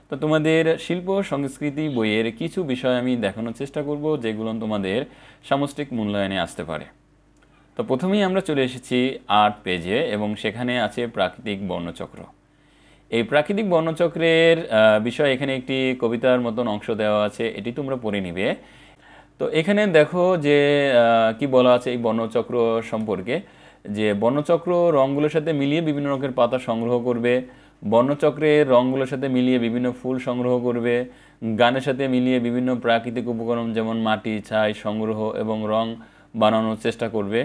তো তোমাদের শিল্প সংস্কৃতি বইয়ের কিছু বিষয় আমি দেখানোর চেষ্টা করব যেগুলো তোমাদের সামষ্টিক মূল্যায়নে আসতে পারে। তো প্রথমেই আমরা চলে এসেছি ৮ পেজে এবং সেখানে আছে প্রাকৃতিক বর্ণচক্র। এই প্রাকৃতিক বর্ণচক্রের বিষয় এখানে একটি কবিতার মতন অংশ দেওয়া আছে, এটি তোমরা পড়ে নিবে। তো এখানে দেখো যে কি বলা আছে এই বর্ণচক্র সম্পর্কে, যে বর্ণচক্র রঙগুলোর সাথে মিলিয়ে বিভিন্ন রঙের পাতা সংগ্রহ করবে, বর্ণচক্রের রঙগুলোর সাথে মিলিয়ে বিভিন্ন ফুল সংগ্রহ করবে, গানের সাথে মিলিয়ে বিভিন্ন প্রাকৃতিক উপকরণ যেমন মাটি ছাই সংগ্রহ এবং রং বানানোর চেষ্টা করবে।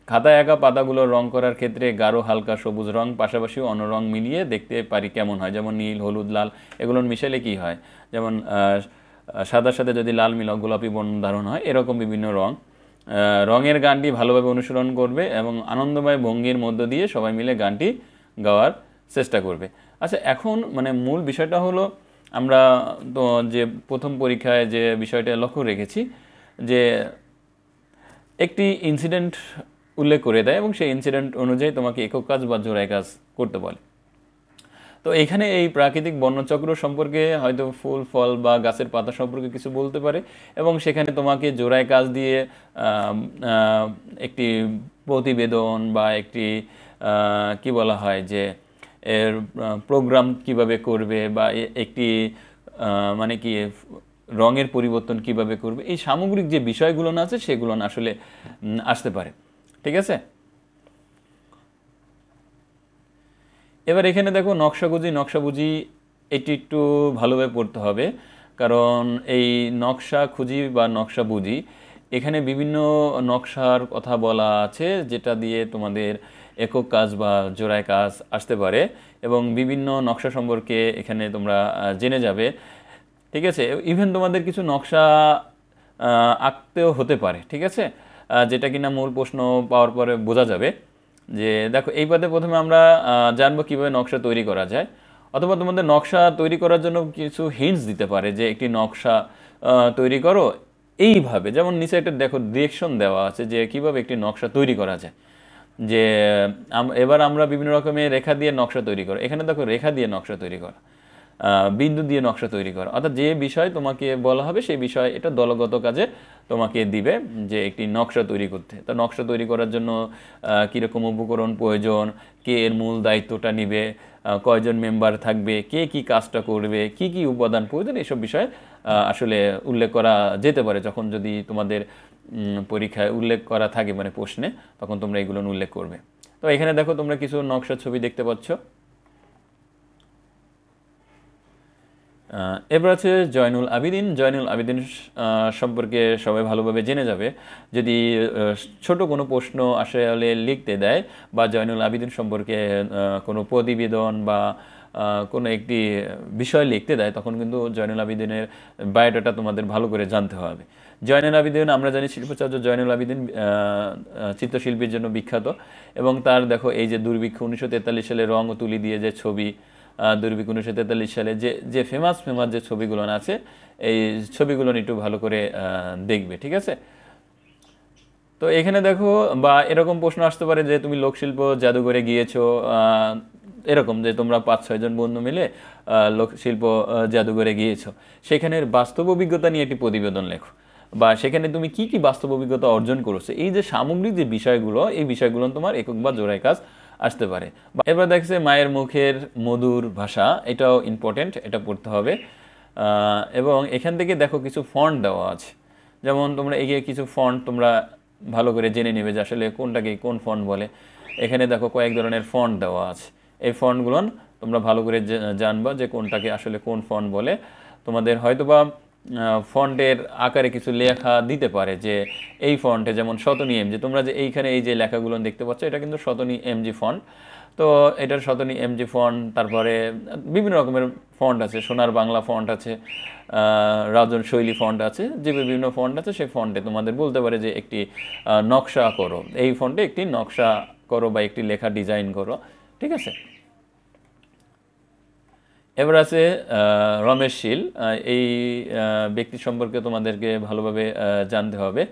খাতায় আঁকা পাতাগুলো রং করার ক্ষেত্রে গাঢ় হালকা সবুজ রং পাশাপাশি অন্য রং মিলিয়ে দেখতে পারি কেমন হয়, যেমন নীল হলুদ লাল এগুলোর মিশালে কি হয়, যেমন সাদার সাথে যদি লাল মিল গোলাপি বর্ণ ধারণ হয়, এরকম বিভিন্ন রং। রঙের গানটি ভালোভাবে অনুসরণ করবে এবং আনন্দময় ভঙ্গির মধ্য দিয়ে সবাই মিলে গানটি গাওয়ার চেষ্টা করবে। আচ্ছা, এখন মানে মূল বিষয়টা হলো আমরা তো যে প্রথম পরীক্ষায় যে বিষয়টা লক্ষ্য রেখেছি যে একটি ইনসিডেন্ট উল্লেখ করে দেয় এবং সেই ইনসিডেন্ট অনুযায়ী তোমাকে একক কাজ বা জোড়ায় কাজ করতে বলে। তো এখানে এই প্রাকৃতিক বর্ণচক্র সম্পর্কে হয়তো ফুল ফল বা গাছের পাতা সম্পর্কে কিছু বলতে পারে এবং সেখানে তোমাকে জোড়ায় কাজ দিয়ে একটি প্রতিবেদন বা একটি কি বলা হয় যে এর প্রোগ্রাম কিভাবে করবে বা একটি মানে কি রঙের পরিবর্তন কিভাবে করবে, এই সামগ্রিক যে বিষয়গুলো আছে সেগুলো আসলে আসতে পারে। ঠিক আছে, এবার এখানে দেখো নকশাবুঝি এটি একটু ভালোভাবে পড়তে হবে, কারণ এই নকশা খুঁজি বা নকশা বুঝি এখানে বিভিন্ন নকশার কথা বলা আছে যেটা দিয়ে তোমাদের একক কাজ বা জোড়ায় কাজ আসতে পারে এবং বিভিন্ন নকশা সম্পর্কে এখানে তোমরা জেনে যাবে। ঠিক আছে, ইভেন তোমাদের কিছু নকশা আঁকতেও হতে পারে। ঠিক আছে, যেটা কিনা মূল প্রশ্ন পাওয়ার পরে বোঝা যাবে। যে দেখো এই পদে প্রথমে আমরা জানবো কীভাবে নকশা তৈরি করা যায়, অথবা তোমাদের নকশা তৈরি করার জন্য কিছু হিন্টস দিতে পারে যে একটি নকশা তৈরি করো এইভাবে, যেমন নিচে একটা দেখো ডিরেকশন দেওয়া আছে যে কীভাবে একটি নকশা তৈরি করা যায়। যে এবার আমরা বিভিন্ন রকমের রেখা দিয়ে নকশা তৈরি করো, এখানে দেখো রেখা দিয়ে নকশা তৈরি করা, বিন্দু দিয়ে নকশা তৈরি করা, অর্থাৎ যে বিষয় তোমাকে বলা হবে সেই বিষয় এটা দলগত কাজে তোমাকে দিবে যে একটি নকশা তৈরি করতে। তো নকশা তৈরি করার জন্য কীরকম উপকরণ প্রয়োজন, কে এর মূল দায়িত্বটা নিবে, কয়জন মেম্বার থাকবে, কে কি কাজটা করবে, কি কি উপাদান প্রয়োজন, এসব বিষয় আসলে উল্লেখ করা যেতে পারে। যখন যদি তোমাদের পরীক্ষায় উল্লেখ করা থাকে মানে প্রশ্নে, তখন তোমরা এগুলো উল্লেখ করবে। তো এখানে দেখো তোমরা কিছু নকশার ছবি দেখতে পাচ্ছ। এবার আছে জয়নুল আবেদিন সম্পর্কে সবাই ভালোভাবে জেনে যাবে। যদি ছোট কোনো প্রশ্ন আসলে লিখতে দেয় বা জয়নুল আবেদিন সম্পর্কে কোনো প্রতিবেদন বা কোনো একটি বিষয় লিখতে দেয়, তখন কিন্তু জয়নুল আবেদিনের বায়োডাটা তোমাদের ভালো করে জানতে হবে। জয়নুল আবেদিন আমরা জানি শিল্পাচার্য জয়নুল আবেদিন চিত্রশিল্পীর জন্য বিখ্যাত এবং তার দেখো এই যে দুর্ভিক্ষ 1943 সালে রং ও তুলি দিয়ে যে ছবি, দুর্ভিক্ষ 1943 সালে যে যে ফেমাস যে ছবিগুলো আছে এই ছবিগুলো একটু ভালো করে দেখবে। ঠিক আছে, তো এখানে দেখো বা এরকম প্রশ্ন আসতে পারে যে তুমি লোকশিল্প জাদুঘরে গিয়েছো, এরকম যে তোমরা 5-6 জন বন্ধু মিলে লোকশিল্প জাদুঘরে গিয়েছো, সেখানের বাস্তব অভিজ্ঞতা নিয়ে একটি প্রতিবেদন লেখো বা সেখানে তুমি কি কি বাস্তব অভিজ্ঞতা অর্জন করেছো, এই যে সামগ্রিক যে বিষয়গুলো এই বিষয়গুলো তোমার একক বা জোড়ায় কাজ আসতে পারে। এবার দেখছে মায়ের মুখের মধুর ভাষা, এটাও ইম্পর্টেন্ট, এটা পড়তে হবে। এবং এখান থেকে দেখো কিছু ফন্ট দেওয়া আছে, যেমন তোমরা এগিয়ে কিছু ফন্ট তোমরা ভালো করে জেনে নেবে যে আসলে কোনটাকে কোন ফন্ট বলে। এখানে দেখো কয়েক ধরনের ফন্ট দেওয়া আছে, এই ফন্টগুলো তোমরা ভালো করে জানবা যে কোনটাকে আসলে কোন ফন্ট বলে। তোমাদের হয়তোবা ফন্টের আকারে কিছু লেখা দিতে পারে যে এই ফন্টে, যেমন শতনী এমজি, তোমরা যে এইখানে এই যে লেখাগুলো দেখতে পাচ্ছ এটা কিন্তু শতনী এমজি ফন্ট। তো এটার শতনী এমজি ফন্ট, তারপরে বিভিন্ন রকমের ফন্ট আছে, সোনার বাংলা ফন্ট আছে, রাজন শৈলী ফন্ট আছে, যে বিভিন্ন ফন্ট আছে সেই ফন্টে তোমাদের বলতে পারে যে একটি নকশা করো, এই ফন্টে একটি নকশা করো বা একটি লেখা ডিজাইন করো। ঠিক আছে, এবার আছে রমেশ শীল, এই ব্যক্তি সম্পর্কে তোমাদেরকে ভালোভাবে জানতে হবে।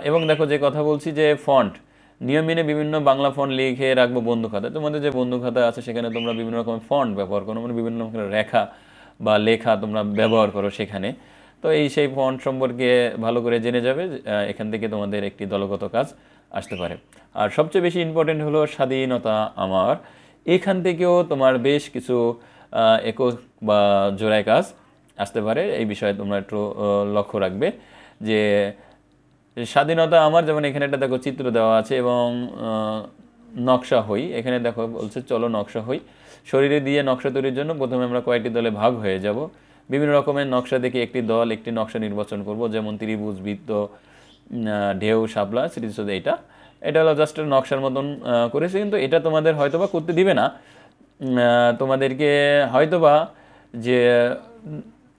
এবং দেখো যে কথা বলছি যে ফন্ট নিয়ম মেনে বিভিন্ন বাংলা ফন্ট লিখে রাখবো বন্ধু খাতায়, তোমাদের যে বন্ধু খাতা আছে সেখানে তোমরা বিভিন্ন রকমের ফন্ট ব্যবহার করো, মানে বিভিন্ন রকমের রেখা বা লেখা তোমরা ব্যবহার করো সেখানে। তো সেই ফন্ট সম্পর্কে ভালো করে জেনে যাবে, এখান থেকে তোমাদের একটি দলগত কাজ আসতে পারে। আর সবচেয়ে বেশি ইম্পর্টেন্ট হলো স্বাধীনতা আমার, এখান থেকেও তোমার বেশ কিছু একক বা জোড়ায় কাজ আসতে পারে। এই বিষয়ে তোমরা একটু লক্ষ্য রাখবে যে স্বাধীনতা আমার, যেমন এখানে একটা দেখো চিত্র দেওয়া আছে এবং নকশা হই, এখানে দেখো বলছে চলো নকশা হই। শরীরে দিয়ে নকশা তৈরির জন্য প্রথমে আমরা কয়েকটি দলে ভাগ হয়ে যাব, বিভিন্ন রকমের নকশা দেখে একটি দল একটি নকশা নির্বাচন করব, যেমন ত্রিভুজ, বৃত্ত, ঢেউ, শাপলা, স্মৃতিসৌধ। এটা হলো জাস্ট নকশার মতন করেছে, কিন্তু এটা তোমাদের হয়তোবা করতে দিবে না। তোমাদেরকে হয়তোবা যে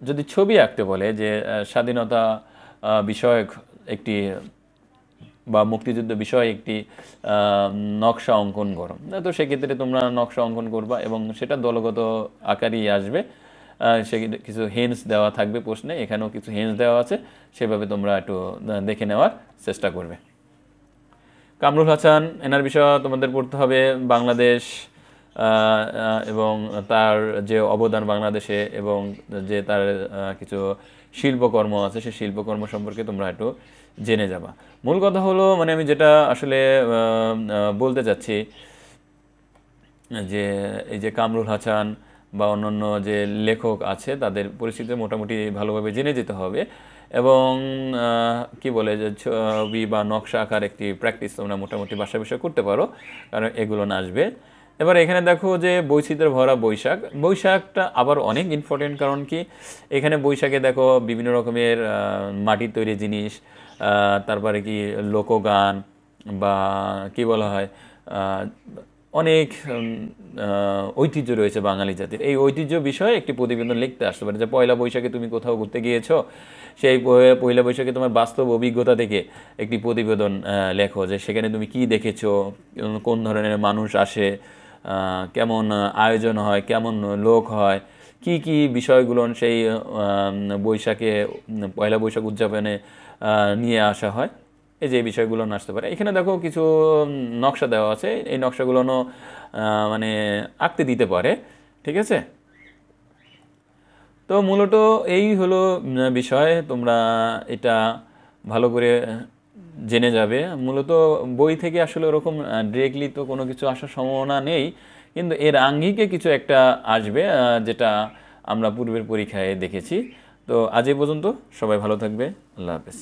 যদি ছবি আঁকতে বলে যে স্বাধীনতা বিষয়ক একটি বা মুক্তিযুদ্ধ বিষয়ে একটি নকশা অঙ্কন করো, তো সেক্ষেত্রে তোমরা নকশা অঙ্কন করবা এবং সেটা দলগত আকারেই আসবে। সে কিছু হেন্স দেওয়া থাকবে প্রশ্নে, এখানেও কিছু হেন্স দেওয়া আছে, সেভাবে তোমরা একটু দেখে নেওয়ার চেষ্টা করবে। কামরুল হাসান, এনার বিষয় তোমাদের পড়তে হবে বাংলাদেশ এবং তার যে অবদান বাংলাদেশে, এবং যে তার কিছু শিল্পকর্ম আছে, সেই শিল্পকর্ম সম্পর্কে তোমরা একটু জেনে যাবা। মূল কথা হলো, মানে আমি যেটা আসলে বলতে চাচ্ছি যে এই যে কামরুল হাসান বা অন্যান্য যে লেখক আছে তাদের পরিস্থিতি মোটামুটি ভালোভাবে জেনে যেতে হবে, এবং কি বলে যে ছবি বা নকশা আঁকার একটি প্র্যাকটিস তোমরা মোটামুটি বাসা বিষয় করতে পারো, কারণ এগুলো আসবে। এবার এখানে দেখো যে বৈচিত্র্য ভরা বৈশাখ, বৈশাখটা আবার অনেক ইম্পর্টেন্ট, কারণ কি এখানে বৈশাখে দেখো বিভিন্ন রকমের মাটির তৈরি জিনিস, তারপরে কি লোকগান বা কি বলা হয় অনেক ঐতিহ্য রয়েছে বাঙালি জাতির। এই ঐতিহ্য বিষয়ে একটি প্রতিবেদন লিখতে আসতে পারে, যে পয়লা বৈশাখে তুমি কোথাও ঘুরতে গিয়েছো, সেই পয়লা বৈশাখে তোমার বাস্তব অভিজ্ঞতা থেকে একটি প্রতিবেদন লেখো, যে সেখানে তুমি কি দেখেছো, কোন ধরনের মানুষ আসে, কেমন আয়োজন হয়, কেমন লোক হয়, কি কি বিষয়গুলো সেই বৈশাখে পয়লা বৈশাখ উদযাপনে নিয়ে আসা হয়, এই যে বিষয়গুলো আসতে পারে। এখানে দেখো কিছু নকশা দেওয়া আছে, এই নকশাগুলো মানে আঁকতে দিতে পারে, ঠিক আছে। তো মূলত এই হলো বিষয়, তোমরা এটা ভালো করে জেনে যাবে। মূলত বই থেকে আসলে ওরকম ডিরেক্টলি তো কোনো কিছু আসার সম্ভাবনা নেই, কিন্তু এর আঙ্গিকে কিছু একটা আসবে, যেটা আমরা পূর্বের পরীক্ষায় দেখেছি। তো আজ এই পর্যন্ত, সবাই ভালো থাকবে, আল্লাহ হাফেজ।